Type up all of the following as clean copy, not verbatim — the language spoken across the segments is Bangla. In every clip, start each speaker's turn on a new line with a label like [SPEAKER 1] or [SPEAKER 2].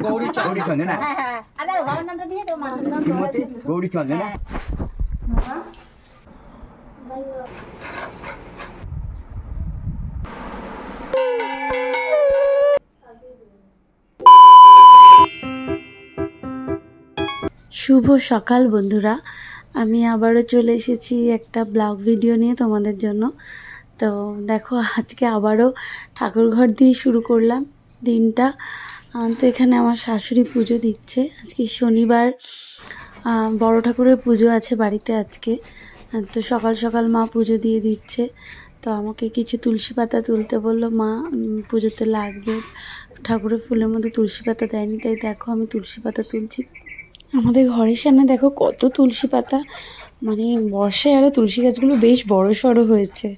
[SPEAKER 1] গৌরী চন্দ্র না, গৌরী চন্দ্র না।
[SPEAKER 2] শুভ সকাল বন্ধুরা, আমি আবারও চলে এসেছি একটা ব্লগ ভিডিও নিয়ে তোমাদের জন্য। তো দেখো, আজকে আবারও ঠাকুরঘর দিয়ে শুরু করলাম দিনটা। তো এখানে আমার শাশুড়ি পুজো দিচ্ছে। আজকে শনিবার, বড় ঠাকুরের পুজো আছে বাড়িতে আজকে। তো সকাল সকাল মা পুজো দিয়ে দিচ্ছে। তো আমাকে কিছু তুলসী পাতা তুলতে বললো, মা পুজোতে লাগবে, ঠাকুরের ফুলের মধ্যে তুলসী পাতা দেয়নি, তাই দেখো আমি তুলসী পাতা তুলছি। আমাদের ঘরের সামনে দেখো কত তুলসী পাতা, মানে বর্ষায় আরও তুলসী গাছগুলো বেশ বড় সড়ো হয়েছে।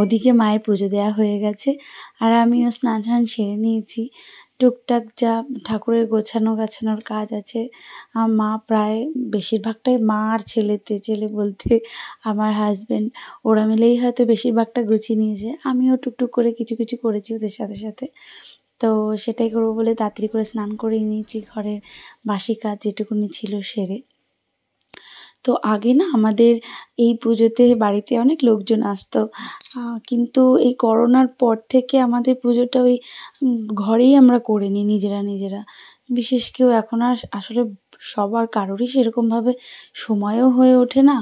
[SPEAKER 2] ওদিকে মায়ের পুজো দেওয়া হয়ে গেছে, আর আমিও স্নান টান সেরে নিয়েছি। টুকটাক যা ঠাকুরের গোছানোর কাজ আছে, মা প্রায় বেশিরভাগটাই মা আর ছেলে বলতে আমার হাজব্যান্ড, ওরা মিলেই হয়তো বেশিরভাগটা গুছিয়ে নিয়েছে। আমিও টুকটুক করে কিছু কিছু করেছি ওদের সাথে সাথে। তো সেটাই করবো বলে তাড়াতাড়ি করে স্নান করে নিয়েছি, ঘরের বাসি কাজ যেটুকুনি ছিল সেরে। তো আগে না আমাদের এই পুজোতে বাড়িতে অনেক লোকজন আসতো, কিন্তু এই করোনার পর থেকে আমাদের পুজোটা ওই ঘরেই আমরা করে নিই নিজেরা। বিশেষ কেউ এখন আর আসলে সবার কারোরই সেরকমভাবে সময়ও হয়ে ওঠে না।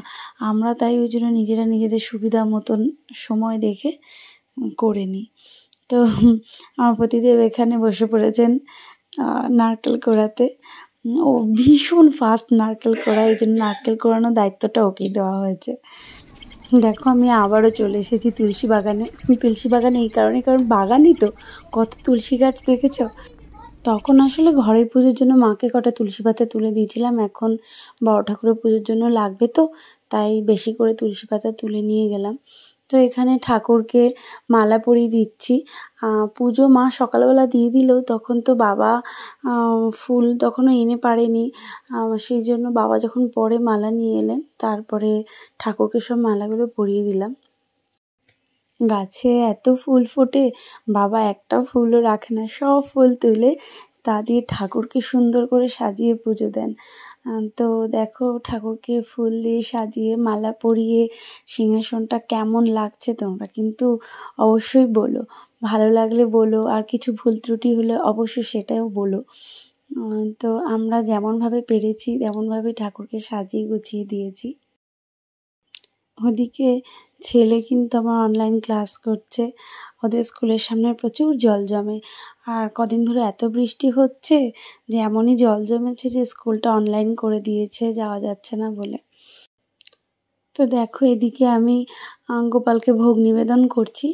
[SPEAKER 2] আমরা তাই ওই জন্য নিজেদের সুবিধা মতন সময় দেখে করে নিই। তো আমার পতিদেব এখানে বসে পড়েছেন নারকেল কোড়াতে। ও ভীষণ ফাস্ট নারকেল কোড়ায়, এই জন্য নারকেল কোড়ানোর দায়িত্বটা ওকেই দেওয়া হয়েছে। দেখো, আমি আবারও চলে এসেছি তুলসী বাগানে এই কারণে, কারণ বাগানই তো, কত তুলসী গাছ দেখেছ। তখন আসলে ঘরের পুজোর জন্য মাকে কটা তুলসী পাতা তুলে দিয়েছিলাম, এখন বড় ঠাকুরের পুজোর জন্য লাগবে তো, তাই বেশি করে তুলসী পাতা তুলে নিয়ে গেলাম। তো এখানে ঠাকুরকে মালা পরিয়ে দিচ্ছি। পুজো মা সকালবেলা দিয়ে দিল, তখন তো বাবা ফুল তখনও এনে পারেনি, সেই জন্য বাবা যখন পরে মালা নিয়ে এলেন, তারপরে ঠাকুরকে সব মালাগুলো পরিয়ে দিলাম। গাছে এত ফুল ফোটে, বাবা একটা ফুলও রাখে না, সব ফুল তুলে তা দিয়ে ঠাকুরকে সুন্দর করে সাজিয়ে পুজো দেন। তো দেখো, ঠাকুরকে ফুল দিয়ে সাজিয়ে মালা পরিয়ে সিংহাসনটা কেমন লাগছে তোমরা কিন্তু অবশ্যই বলো, ভালো লাগলে বলো, আর কিছু ভুল ত্রুটি হলে অবশ্যই সেটাও বলো। তো আমরা যেমনভাবে পেরেছি তেমনভাবে ঠাকুরকে সাজিয়ে গুছিয়ে দিয়েছি। ওদিকে ছেলে কিন্তু আমার অনলাইন ক্লাস করছে, ওদের স্কুলের সামনে প্রচুর জল জমে, আর কদিন ধরে এত বৃষ্টি হচ্ছে যে এমনই জল জমেছে যে স্কুলটা অনলাইন করে দিয়েছে, যাওয়া যাচ্ছে না বলে। তো দেখো, এদিকে আমি গোপালকে ভোগ নিবেদন করছি।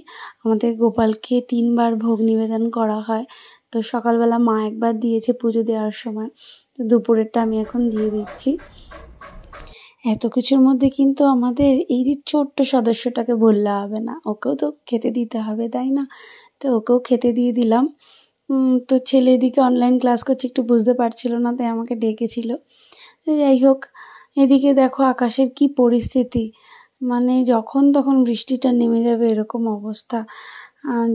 [SPEAKER 2] আমাদের গোপালকে 3 বার ভোগ নিবেদন করা হয়। তো সকালবেলা মা একবার দিয়েছে পুজো দেওয়ার সময়, তো দুপুরেরটা আমি এখন দিয়ে দিচ্ছি। এত কিছুর মধ্যে কিন্তু আমাদের এই যে ছোট্ট সদস্যটাকে বললে হবে না, ওকেও তো খেতে দিতে হবে, তাই না? তো ওকেও খেতে দিয়ে দিলাম। তো ছেলে এদিকে অনলাইন ক্লাস করছে, একটু বুঝতে পারছিল না, তাই আমাকে ডেকেছিল। যাই হোক, এদিকে দেখো আকাশের কি পরিস্থিতি, মানে যখন তখন বৃষ্টিটা নেমে যাবে এরকম অবস্থা।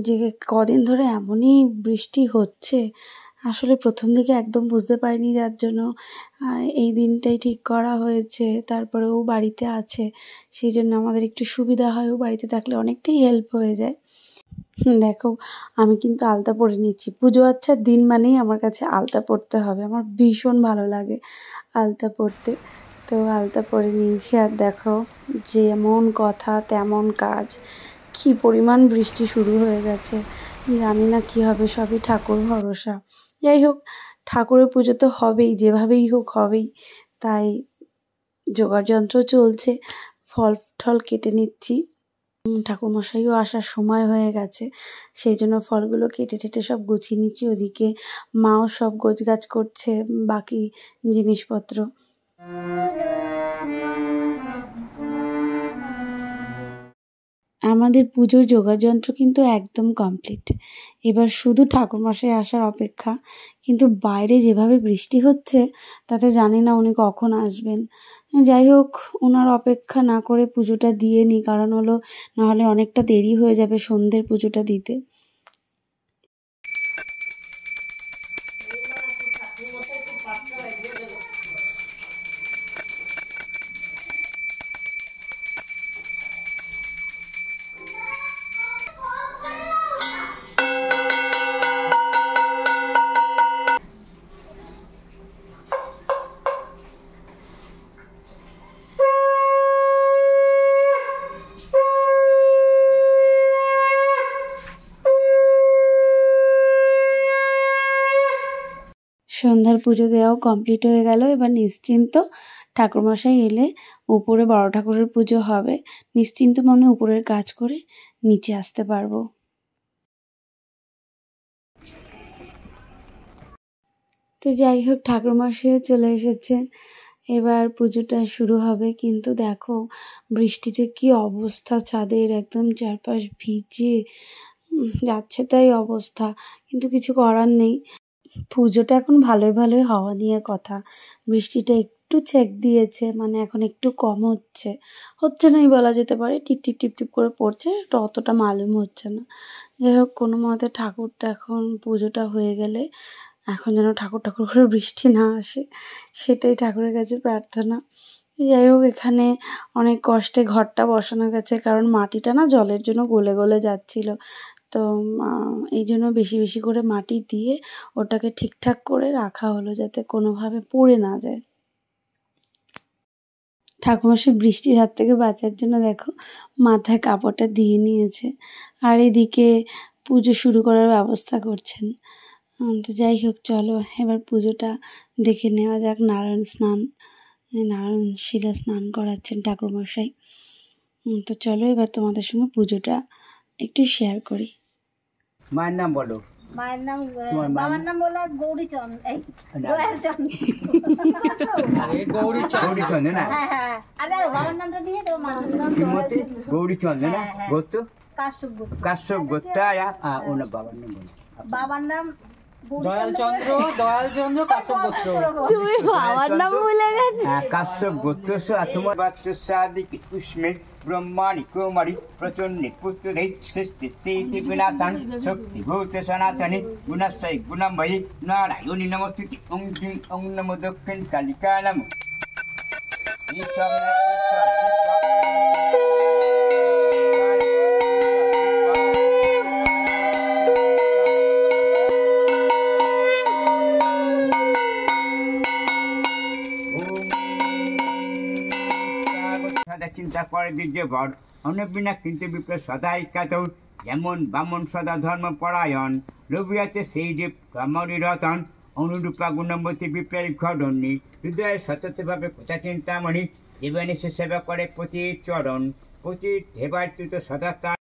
[SPEAKER 2] যে কদিন ধরে এমনই বৃষ্টি হচ্ছে, আসলে প্রথম দিকে একদম বুঝতে পারিনি, যার জন্য এই দিনটাই ঠিক করা হয়েছে। তারপরে ও বাড়িতে আছে, সেই জন্য আমাদের একটু সুবিধা হয়, ও বাড়িতে থাকলে অনেকটাই হেল্প হয়ে যায়। দেখো, আমি কিন্তু আলতা পরে নিচ্ছি। পুজো আচ্ছার দিন মানেই আমার কাছে আলতা পরতে হবে, আমার ভীষণ ভালো লাগে আলতা পরতে। তো আলতা পরে নিয়েছি, আর দেখো যেমন কথা তেমন কাজ, কী পরিমাণ বৃষ্টি শুরু হয়ে গেছে, জানি না কি হবে, সবই ঠাকুর ভরসা। যাই হোক, ঠাকুরের পুজো তো হবেই, যেভাবেই হোক হবেই, তাই জোগাড় যন্ত্র চলছে, ফল টল কেটে নিচ্ছি। ঠাকুরমশাইও আসার সময় হয়ে গেছে, সেই জন্য ফলগুলো কেটে টেটে সব গুছিয়ে নিচ্ছি। ওদিকে মাও সব গোছগাছ করছে বাকি জিনিসপত্র। আমাদের পুজোর যোগাযন্ত্র কিন্তু একদম কমপ্লিট। এবার শুধু ঠাকুরমশাই আসার অপেক্ষা। কিন্তু বাইরে যেভাবে বৃষ্টি হচ্ছে তাতে জানি না উনি কখন আসবেন। যাই হোক, ওনার অপেক্ষা না করে পুজোটা দিয়ে নিই, কারণ হলো নাহলে অনেকটা দেরি হয়ে যাবে সন্ধ্যের পুজোটা দিতে। সন্ধ্যার পুজো দেওয়াও কমপ্লিট হয়ে গেল। এবার নিশ্চিন্ত, ঠাকুরমশাই এলে উপরে বড় ঠাকুরের পুজো হবে। নিশ্চিন্ত মনে উপরের কাজ করে নিচে আসতে পারবো। তো যাই হোক, ঠাকুরমশাইও চলে এসেছেন। এবার পুজোটা শুরু হবে। কিন্তু দেখো বৃষ্টিতে কি অবস্থা, ছাদের একদম চারপাশ ভিজে যাচ্ছে তাই অবস্থা। কিন্তু কিছু করার নেই, পুজোটা এখন ভালোই ভালোই হওয়া নিয়ে কথা। বৃষ্টিটা একটু ছেক দিয়েছে, মানে এখন একটু কম হচ্ছে নাই বলা যেতে পারে। টিপ টিপ টিপ টিপ করে পড়ছে, এটা অতটা মালুম হচ্ছে না। যাই হোক, কোনো মতে ঠাকুরটা এখন পুজোটা হয়ে গেলে এখন যেন ঠাকুর ঠাকুর করে বৃষ্টি না আসে, সেটাই ঠাকুরের কাছে প্রার্থনা। যাই হোক, এখানে অনেক কষ্টে ঘরটা বসানো গেছে, কারণ মাটিটা না জলের জন্য গলে গলে যাচ্ছিল। তো এই জন্য বেশি বেশি করে মাটি দিয়ে ওটাকে ঠিকঠাক করে রাখা হলো, যাতে কোনোভাবে পড়ে না যায়। ঠাকুরমশাই বৃষ্টির হাত থেকে বাঁচার জন্য দেখো মাথায় কাপড়টা দিয়ে নিয়েছে, আর এদিকে পুজো শুরু করার ব্যবস্থা করছেন। তো যাই হোক, চলো এবার পুজোটা দেখে নেওয়া যাক। নারায়ণ শিলা স্নান করাচ্ছেন ঠাকুরমশাই। তো চলো এবার তোমাদের সঙ্গে পুজোটা একটু শেয়ার করি।
[SPEAKER 1] মায়ের নাম বলো।
[SPEAKER 3] মায়ের নাম, বাবার নাম বলো গৌরীচন্দ্র, এই দয়ালচন্দ্র।
[SPEAKER 1] আরে গৌরীচন্দ্র না?
[SPEAKER 3] হ্যাঁ হ্যাঁ, আরে বাবার নামটা দিয়ে তো মার নাম
[SPEAKER 1] গৌরীচন্দ্র না? গোত্র
[SPEAKER 3] কাশ্যপ গুপ্ত।
[SPEAKER 1] কাশ্যপ গোত্র। ওনার বাবার নাম বলো।
[SPEAKER 3] বাবার নাম
[SPEAKER 4] দয়ালচন্দ্র কাশ্যপ গোত্র।
[SPEAKER 2] তুমি বাবার নাম ভুলে গেছো?
[SPEAKER 1] কাশ্যপ গোত্র। আর তোমার বাচ্চা সাদিক উষ্মে ব্রহ্মাণি কুমারী প্রচন্ডী পুত্রী সৃষ্টি স্থিতি বিনাশান শক্তি ভূত সনাতনী গুণাশ্রয় গুণময়ী নারায়ণী নমস্তুতি। ওং ক্লিং ওং নমো দক্ষিণ কালিকা নমঃ। চিন্তা করে দিচ্ছে বর অনবিনা কিন্তু বিপ্লব সদাই কাতর। যেমন বামন সদা ধর্ম পরায়ণ, রবি আছে সেই যে ব্রহ্মণী রতন। অনুরূপা গুণবতী বিপ্লবী ঘটনী, হৃদয়ে সততভাবে কথা চিন্তামণি। জীবনে সে সেবা করে প্রতি চরণ, প্রতি দেবার তুত সদা তার।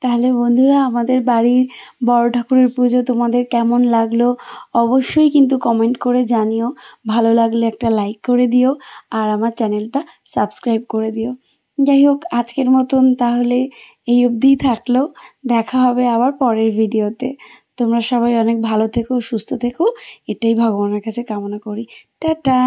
[SPEAKER 2] তাহলে বন্ধুরা, আমাদের বাড়ির বড় ঠাকুরের পুজো তোমাদের কেমন লাগলো অবশ্যই কিন্তু কমেন্ট করে জানিও। ভালো লাগলে একটা লাইক করে দিও, আর আমার চ্যানেলটা সাবস্ক্রাইব করে দিও। যাই হোক, আজকের মতন তাহলে এই অবধিই থাকলো। দেখা হবে আবার পরের ভিডিওতে। তোমরা সবাই অনেক ভালো থেকো, সুস্থ থেকো, এটাই ভগবানের কাছে কামনা করি। টাটা।